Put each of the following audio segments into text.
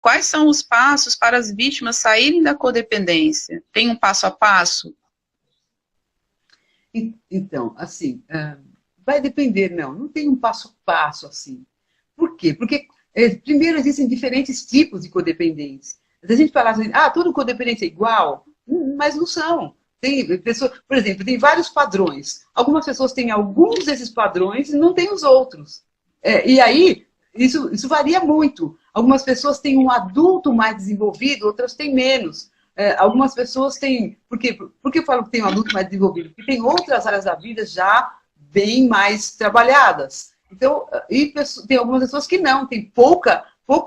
quais são os passos para as vítimas saírem da codependência? Tem um passo a passo? Então, assim, vai depender, não tem um passo a passo, assim. Por quê? Porque, primeiro, existem diferentes tipos de codependentes. Se a gente falar assim, todo codependente é igual, mas não são. Tem pessoas, por exemplo, tem vários padrões. Algumas pessoas têm alguns desses padrões e não têm os outros. E aí, isso varia muito. Algumas pessoas têm um adulto mais desenvolvido, outras têm menos. Algumas pessoas têm... Por que eu falo que tem um adulto mais desenvolvido? Porque tem outras áreas da vida já bem mais trabalhadas. Então, e tem algumas pessoas que não, tem pouco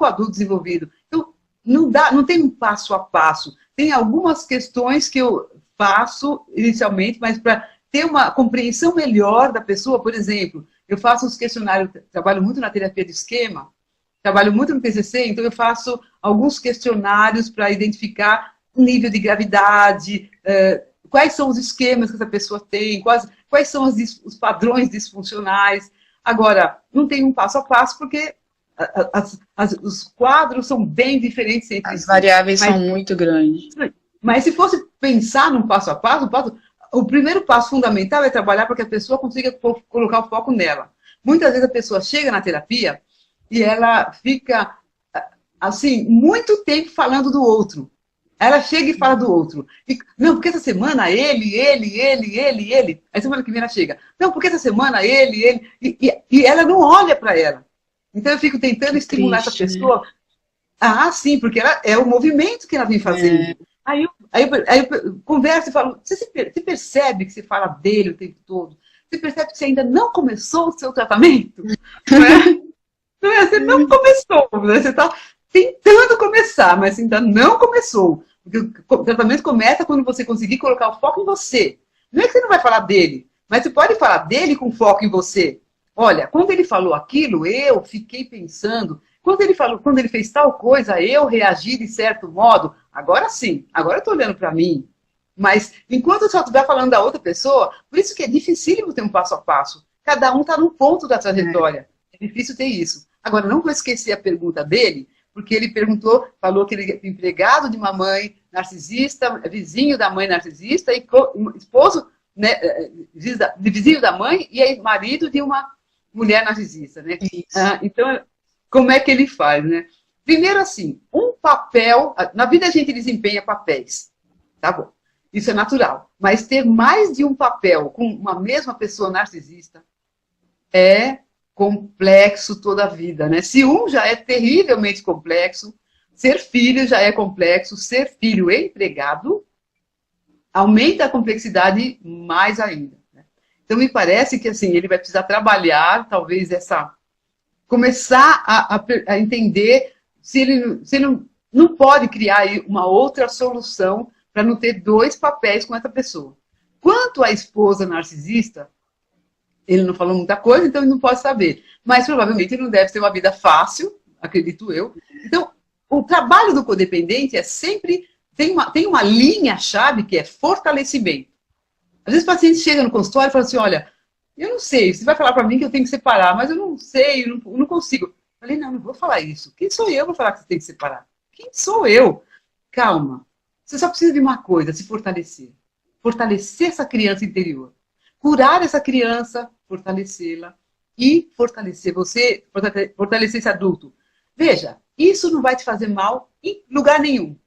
adulto desenvolvido. Então, não tem um passo a passo. Tem algumas questões que eu faço inicialmente, mas para ter uma compreensão melhor da pessoa, por exemplo, eu faço uns questionários, trabalho muito na terapia de esquema, trabalho muito no TCC, então eu faço alguns questionários para identificar o nível de gravidade, quais são os esquemas que essa pessoa tem, quais são os padrões disfuncionais. Agora, não tem um passo a passo, porque os quadros são bem diferentes entre si. As variáveis são muito grandes. Mas se fosse pensar num passo a passo, o primeiro passo fundamental é trabalhar para que a pessoa consiga colocar o foco nela. Muitas vezes a pessoa chega na terapia e ela fica, assim, muito tempo falando do outro. Ela chega e fala do outro. Não, porque essa semana ele. Aí semana que vem ela chega. Não, porque essa semana ele. E ela não olha para ela. Então eu fico tentando estimular essa pessoa. Sim, porque é o movimento que ela vem fazendo. Aí eu converso e falo, você percebe que você fala dele o tempo todo? Você percebe que você ainda não começou o seu tratamento? Não é? Você não começou, né? Você está tentando começar, mas ainda não começou. Porque o tratamento começa quando você conseguir colocar o foco em você. Não é que você não vai falar dele, mas você pode falar dele com foco em você. Olha, quando ele falou aquilo, eu fiquei pensando. Quando ele fez tal coisa, eu reagi de certo modo. Agora sim, agora eu estou olhando para mim. Mas enquanto eu só estiver falando da outra pessoa, por isso que é dificílimo ter um passo a passo. Cada um está num ponto da trajetória. É difícil ter isso. Agora, não vou esquecer a pergunta dele, porque ele falou que ele é empregado de uma mãe narcisista, vizinho da mãe narcisista, e esposo, né, vizinho da mãe, e aí marido de uma mulher narcisista, né? Então, como é que ele faz, né? Primeiro, assim, um papel... Na vida a gente desempenha papéis, tá bom? Isso é natural. Mas ter mais de um papel com uma mesma pessoa narcisista é complexo toda a vida, né? Se um já é terrivelmente complexo, ser filho já é complexo, ser filho e empregado aumenta a complexidade mais ainda, né? Então, me parece que, assim, ele vai precisar trabalhar, talvez, começar a entender se ele não pode criar aí uma outra solução para não ter dois papéis com essa pessoa. Quanto à esposa narcisista, ele não falou muita coisa, então ele não pode saber. Mas provavelmente ele não deve ter uma vida fácil, acredito eu. Então, o trabalho do codependente é sempre... Tem uma linha-chave que é fortalecimento. Às vezes o paciente chega no consultório e fala assim, olha, eu não sei, você vai falar para mim que eu tenho que separar, mas eu não sei, eu não consigo. Eu falei, não vou falar isso. Quem sou eu para falar que você tem que separar? Quem sou eu? Calma. Você só precisa de uma coisa, se fortalecer. Fortalecer essa criança interior. Curar essa criança, fortalecê-la e fortalecer você, fortalecer esse adulto. Veja, isso não vai te fazer mal em lugar nenhum.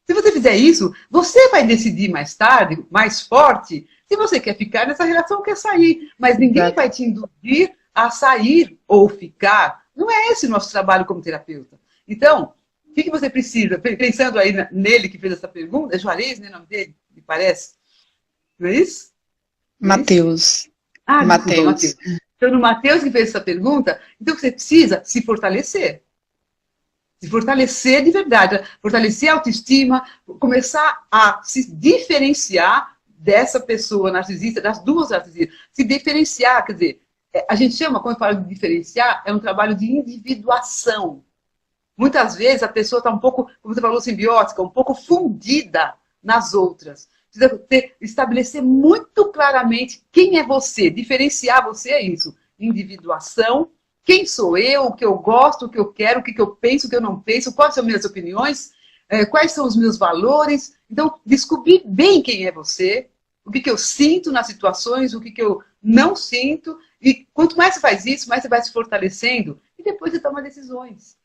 Se você fizer isso, você vai decidir mais tarde, mais forte, se você quer ficar nessa relação ou quer sair. Mas ninguém vai te induzir a sair ou ficar. Não é esse o nosso trabalho como terapeuta. Então, o que você precisa? Pensando aí nele que fez essa pergunta, é Juarez, né, o nome dele, me parece? Não é isso? Mateus. Mateus. Então, no Mateus que fez essa pergunta, então você precisa se fortalecer. Se fortalecer de verdade, fortalecer a autoestima, começar a se diferenciar dessa pessoa narcisista, das duas narcisistas. Se diferenciar, quer dizer, a gente chama, quando fala de diferenciar, é um trabalho de individuação. Muitas vezes a pessoa está um pouco, como você falou, simbiótica, um pouco fundida nas outras. Precisa estabelecer muito claramente quem é você. Diferenciar você é isso. Individuação quem sou eu, o que eu gosto, o que eu quero, o que eu penso, o que eu não penso, quais são minhas opiniões, quais são os meus valores. Então, descobrir bem quem é você, o que eu sinto nas situações, o que eu não sinto. E quanto mais você faz isso, mais você vai se fortalecendo e depois você toma decisões.